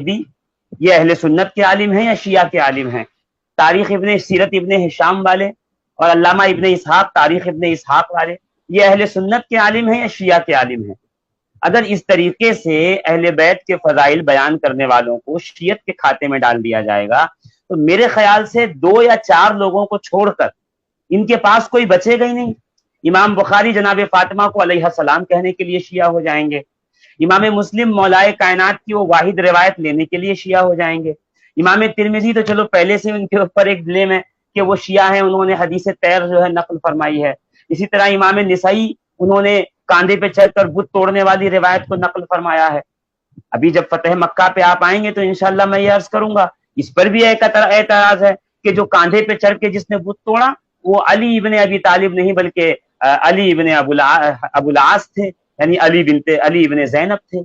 بھی یہ اہل سنت کے عالم ہیں یا شیعہ کے عالم ہیں؟ تاریخ ابن سیرت ابن ہشام والے اور علامہ ابن اسحاق تاریخ ابن اسحاق والے یہ اہل سنت کے عالم ہیں یا شیعہ کے عالم ہیں؟ اگر اس طریقے سے اہل بیت کے فضائل بیان کرنے والوں کو شیعت کے کھاتے میں ڈال دیا جائے گا تو میرے خیال سے 2 یا 4 لوگوں کو چھوڑ کر ان کے پاس کوئی بچے گا ہی نہیں۔ امام بخاری جناب فاطمہ کو علیہ السلام کہنے کے لیے شیعہ ہو جائیں گے، امام مسلم مولائے کائنات کی وہ واحد روایت لینے کے لیے شیعہ ہو جائیں گے، امام ترمذی تو چلو پہلے سے ان کے اوپر ایک بلیم ہے کہ وہ شیعہ ہیں، انہوں نے حدیث طیر جو ہے نقل فرمائی ہے، اسی طرح امام نسائی انہوں نے کاندھے پہ چڑھ کر بت توڑنے والی روایت کو نقل فرمایا ہے۔ ابھی جب فتح مکہ پہ آپ آئیں گے تو انشاءاللہ میں یہ عرض کروں گا، اس پر بھی ایک اعتراض ہے کہ جو کاندھے پہ چڑھ کے جس نے بت توڑا وہ علی ابن ابی طالب نہیں بلکہ علی ابن ابو العاص تھے، یعنی علی ابن زینب تھے۔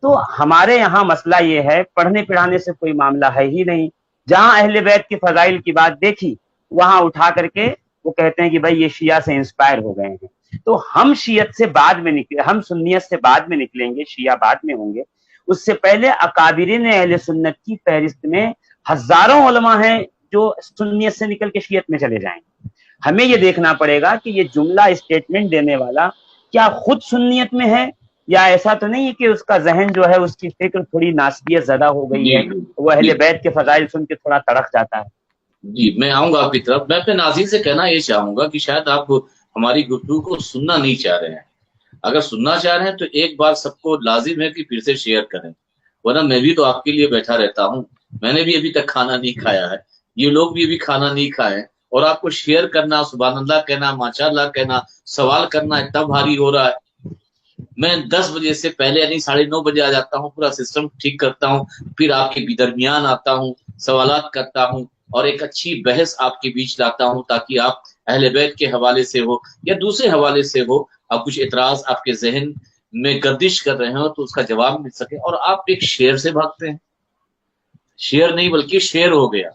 تو ہمارے یہاں مسئلہ یہ ہے، پڑھنے پڑھانے سے کوئی معاملہ ہے ہی نہیں، جہاں اہل بیت کے فضائل کی بات دیکھی وہاں اٹھا کر کے وہ کہتے ہیں کہ بھائی یہ شیعہ سے انسپائر ہو گئے ہیں۔ تو ہم شیعت سے بعد میں نکلے، ہم سنیت سے بعد میں نکلیں گے، شیعہ بعد میں ہوں گے، اس سے پہلے اکابرین اہل سنت کی فہرست میں ہزاروں علماء ہیں جو سنیت سے نکل کے شیعت میں چلے جائیں گے۔ ہمیں یہ دیکھنا پڑے گا کہ یہ جملہ اسٹیٹمنٹ دینے والا کیا خود سنیت میں ہے یا ایسا تو نہیں ہے کہ اس کا ذہن جو ہے اس کی فکر تھوڑی ناسبیت زدہ ہو گئی ہے، وہ اہل بیت کے فضائل سن کے تھوڑا تڑک جاتا ہے۔ جی میں آؤں گا آپ کی طرف۔ میں اپنے ناظرین سے کہنا یہ چاہوں گا کہ شاید آپ ہماری گفتگو کو سننا نہیں چاہ رہے ہیں، اگر سننا چاہ رہے ہیں تو ایک بار سب کو لازم ہے کہ پھر سے شیئر کریں، ورنہ میں بھی تو آپ کے لیے بیٹھا رہتا ہوں، میں نے بھی ابھی تک کھانا نہیں کھایا ہے، یہ لوگ بھی ابھی کھانا نہیں کھائے، اور آپ کو شیئر کرنا، سبحان اللہ کہنا، ماشاء اللہ کہنا، سوال کرنا اتنا بھاری ہو رہا ہے۔ میں 10 بجے سے پہلے یعنی 9:30 بجے آ جاتا ہوں، پورا سسٹم ٹھیک کرتا ہوں، پھر آپ کے درمیان آتا ہوں، سوالات کرتا ہوں اور ایک اچھی بحث آپ کے بیچ لاتا ہوں تاکہ آپ اہل بیت کے حوالے سے ہو یا دوسرے حوالے سے ہو، آپ کچھ اعتراض آپ کے ذہن میں گردش کر رہے ہو تو اس کا جواب مل سکے، اور آپ ایک شعر سے بھاگتے ہیں، شعر نہیں بلکہ شعر ہو گیا،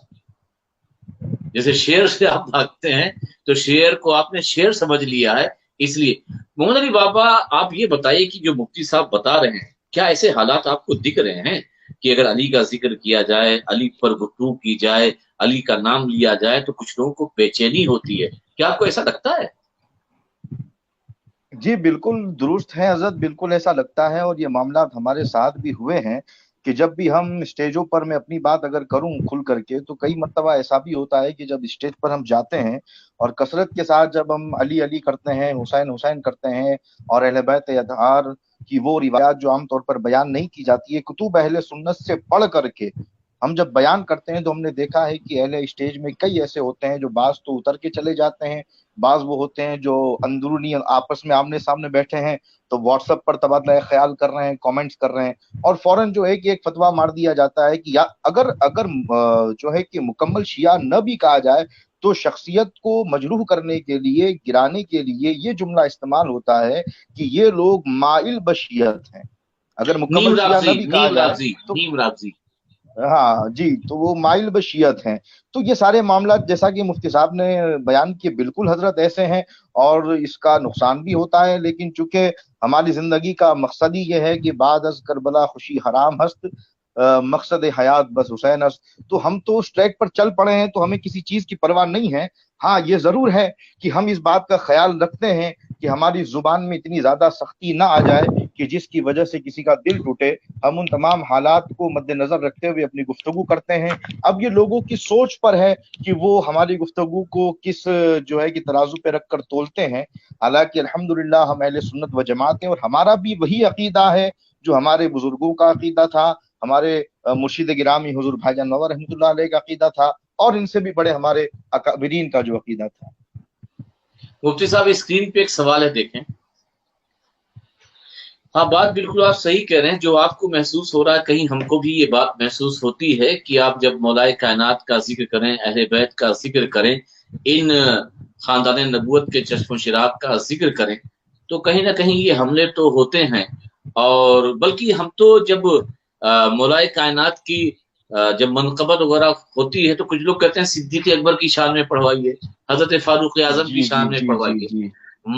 جیسے شعر سے آپ بھاگتے ہیں تو شعر کو آپ نے شعر سمجھ لیا ہے۔ اس لیے محمد علی بابا آپ یہ بتائیے کہ جو مفتی صاحب بتا رہے ہیں کیا ایسے حالات آپ کو دکھ رہے ہیں کہ اگر علی کا ذکر کیا جائے، علی پر گفتگو کی جائے، علی کا نام لیا جائے تو کچھ لوگوں کو بے چینی ہوتی ہے، کیا آپ کو ایسا لگتا ہے؟ جی بالکل درست ہے حضرت، بالکل ایسا لگتا ہے، اور یہ معاملات ہمارے ساتھ بھی ہوئے ہیں کہ جب بھی ہم اسٹیجوں پر، میں اپنی بات اگر کروں کھل کر کے، تو کئی مرتبہ ایسا بھی ہوتا ہے کہ جب اسٹیج پر ہم جاتے ہیں اور کثرت کے ساتھ جب ہم علی علی کرتے ہیں، حسین حسین کرتے ہیں، اور اہل بیت اطہار کی وہ روایات جو عام طور پر بیان نہیں کی جاتی ہے، کتب اہل سنت سے پڑھ کر کے ہم جب بیان کرتے ہیں تو ہم نے دیکھا ہے کہ اہل اسٹیج میں کئی ایسے ہوتے ہیں جو بعض تو اتر کے چلے جاتے ہیں، بعض وہ ہوتے ہیں جو اندرونی آپس میں آمنے سامنے بیٹھے ہیں تو واٹس ایپ پر تبادلہ خیال کر رہے ہیں، کامنٹس کر رہے ہیں، اور فوراً جو ہے کہ ایک فتویٰ مار دیا جاتا ہے کہ یا اگر جو ہے کہ مکمل شیعہ نہ بھی کہا جائے تو شخصیت کو مجروح کرنے کے لیے، گرانے کے لیے یہ جملہ استعمال ہوتا ہے کہ یہ لوگ مائل بشیت ہیں۔ اگر مکمل شیعہ نہ بھی کہا جائے تو نیم رابضی ہاں جی، تو وہ مائل بشیت ہیں۔ تو یہ سارے معاملات جیسا کہ مفتی صاحب نے بیان کیے بالکل حضرت ایسے ہیں، اور اس کا نقصان بھی ہوتا ہے، لیکن چونکہ ہماری زندگی کا مقصد ہی یہ ہے کہ بعد از کربلا خوشی حرام ہست، مقصد حیات بس حسین است، تو ہم تو اس ٹریک پر چل پڑے ہیں تو ہمیں کسی چیز کی پرواہ نہیں ہے۔ ہاں یہ ضرور ہے کہ ہم اس بات کا خیال رکھتے ہیں کہ ہماری زبان میں اتنی زیادہ سختی نہ آ جائے کہ جس کی وجہ سے کسی کا دل ٹوٹے۔ ہم ان تمام حالات کو مد نظر رکھتے ہوئے اپنی گفتگو کرتے ہیں۔ اب یہ لوگوں کی سوچ پر ہے کہ وہ ہماری گفتگو کو کس جو ہے کہ ترازو پہ رکھ کر تولتے ہیں۔ حالانکہ الحمدللہ ہم اہل سنت و جماعت ہیں، اور ہمارا بھی وہی عقیدہ ہے جو ہمارے بزرگوں کا عقیدہ تھا، ہمارے مرشد گرامی حضور بھائی جان نور رحمۃ اللہ علیہ کا عقیدہ تھا، اور ان سے بھی بڑے ہمارے اکابرین کا جو عقیدہ تھا۔ مفتی صاحب اسکرین پہ ایک سوال ہے، دیکھیں۔ ہاں بات بالکل آپ صحیح کہہ رہے ہیں، جو آپ کو محسوس ہو رہا ہے کہیں ہم کو بھی یہ بات محسوس ہوتی ہے کہ آپ جب مولائے کائنات کا ذکر کریں، اہل بیت کا ذکر کریں، ان خاندان نبوت کے چشم و چراغ کا ذکر کریں تو کہیں نہ کہیں یہ حملے تو ہوتے ہیں، اور بلکہ ہم تو جب مولائے کائنات کی جب منقبت وغیرہ ہوتی ہے تو کچھ لوگ کہتے ہیں صدیق اکبر کی شان میں پڑھوائیے، حضرت فاروق اعظم کی شان میں پڑھوائیے۔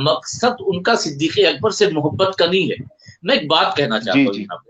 مقصد ان کا صدیق اکبر سے محبت کا نہیں ہے۔ میں ایک بات کہنا چاہتا ہوں یہاں پہ،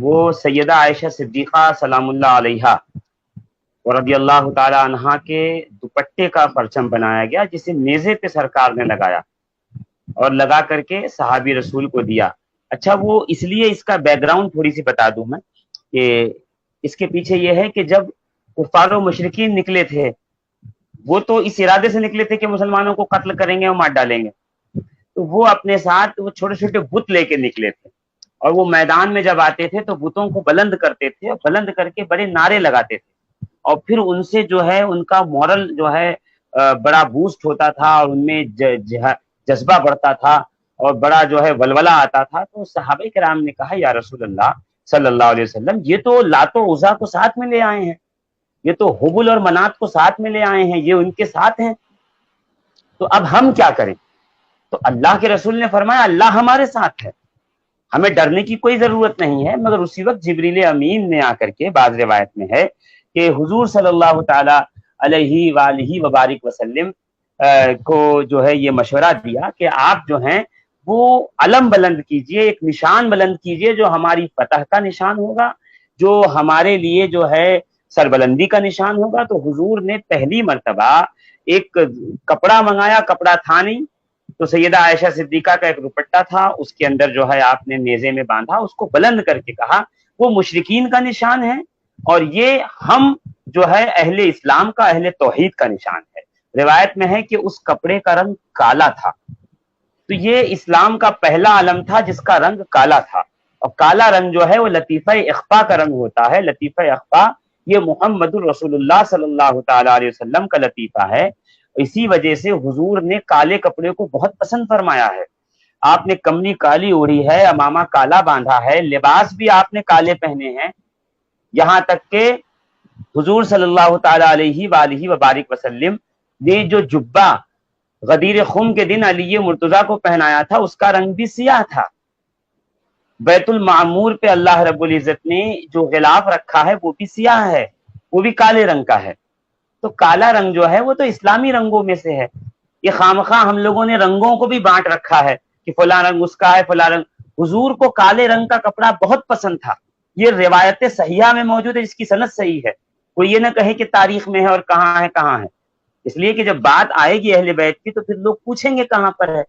وہ سیدہ عائشہ صدیقہ سلام اللہ علیہا اور رضی اللہ تعالی عنہا کے دوپٹے کا پرچم بنایا گیا، جسے نیزے پہ سرکار نے لگایا اور لگا کر کے صحابی رسول کو دیا۔ اچھا، وہ اس لیے اس کا بیک گراؤنڈ تھوڑی سی بتا دوں میں کہ اس کے پیچھے یہ ہے کہ جب کفار و مشرکین نکلے تھے، وہ تو اس ارادے سے نکلے تھے کہ مسلمانوں کو قتل کریں گے اور مار ڈالیں گے، تو وہ اپنے ساتھ وہ چھوٹے چھوٹے بت لے کے نکلے تھے، اور وہ میدان میں جب آتے تھے تو بتوں کو بلند کرتے تھے اور بلند کر کے بڑے نعرے لگاتے تھے، اور پھر ان سے جو ہے ان کا مورل جو ہے بڑا بوسٹ ہوتا تھا، اور ان میں جذبہ بڑھتا تھا اور بڑا جو ہے ولولہ آتا تھا۔ تو صحابہ کرام نے کہا یا رسول اللہ صلی اللہ علیہ وسلم، یہ تو لات و عزا کو ساتھ میں لے آئے ہیں، یہ تو حبل اور منات کو ساتھ میں لے آئے ہیں، یہ ان کے ساتھ ہیں، تو اب ہم کیا کریں؟ تو اللہ کے رسول نے فرمایا اللہ ہمارے ساتھ ہے، ہمیں ڈرنے کی کوئی ضرورت نہیں ہے۔ مگر اسی وقت جبریل امین نے آ کر کے، بعض روایت میں ہے کہ حضور صلی اللہ تعالی علیہ وآلہ وبارک وسلم کو جو ہے یہ مشورہ دیا کہ آپ جو ہیں وہ علم بلند کیجئے، ایک نشان بلند کیجئے جو ہماری فتح کا نشان ہوگا، جو ہمارے لیے جو ہے سربلندی کا نشان ہوگا۔ تو حضور نے پہلی مرتبہ ایک کپڑا منگایا، کپڑا تھا نہیں، تو سیدہ عائشہ صدیقہ کا ایک دوپٹہ تھا، اس کے اندر جو ہے آپ نے نیزے میں باندھا، اس کو بلند کر کے کہا وہ مشرکین کا نشان ہے اور یہ ہم جو ہے اہل اسلام کا، اہل توحید کا نشان ہے۔ روایت میں ہے کہ اس کپڑے کا رنگ کالا تھا، تو یہ اسلام کا پہلا علم تھا جس کا رنگ کالا تھا، اور کالا رنگ جو ہے وہ لطیفہ اخفا کا رنگ ہوتا ہے۔ لطیفہ اخفا یہ محمد الرسول اللہ صلی اللہ تعالی علیہ وسلم کا لطیفہ ہے، اسی وجہ سے حضور نے کالے کپڑے کو بہت پسند فرمایا ہے۔ آپ نے کملی کالی اوڑھی ہے، امامہ کالا باندھا ہے، لباس بھی آپ نے کالے پہنے ہیں، یہاں تک کہ حضور صلی اللہ تعالی علیہ وآلہ وبارک وسلم نے جو جبہ غدیر خم کے دن علی مرتضیٰ کو پہنایا تھا اس کا رنگ بھی سیاہ تھا۔ بیت المعمور پہ اللہ رب العزت نے جو غلاف رکھا ہے وہ بھی سیاہ ہے، وہ بھی کالے رنگ کا ہے۔ تو کالا رنگ جو ہے وہ تو اسلامی رنگوں میں سے ہے۔ یہ خامخواہ ہم لوگوں نے رنگوں کو بھی بانٹ رکھا ہے کہ فلاں رنگ اس کا ہے، فلاں رنگ۔ حضور کو کالے رنگ کا کپڑا بہت پسند تھا، یہ روایت صحیحہ میں موجود ہے، جس کی سند صحیح ہے، کوئی یہ نہ کہے کہ تاریخ میں ہے اور کہاں ہے کہاں ہے، اس لیے کہ جب بات آئے گی اہل بیت کی تو پھر لوگ پوچھیں گے کہاں پر ہے۔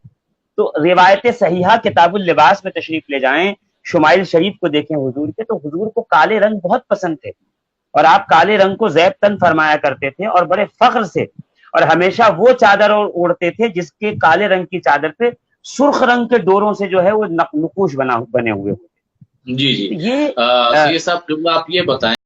تو روایت صحیحہ کتاب اللباس میں تشریف لے جائیں، شمائل شریف کو دیکھیں حضور کے، تو حضور کو کالے رنگ بہت پسند تھے، اور آپ کالے رنگ کو زیب تن فرمایا کرتے تھے، اور بڑے فخر سے، اور ہمیشہ وہ چادر اوڑھتے تھے جس کے کالے رنگ کی چادر پہ سرخ رنگ کے ڈوروں سے جو ہے وہ نقوش بنے ہوئے ہوتے۔ جی جی یہ صاحب آپ یہ بتائیں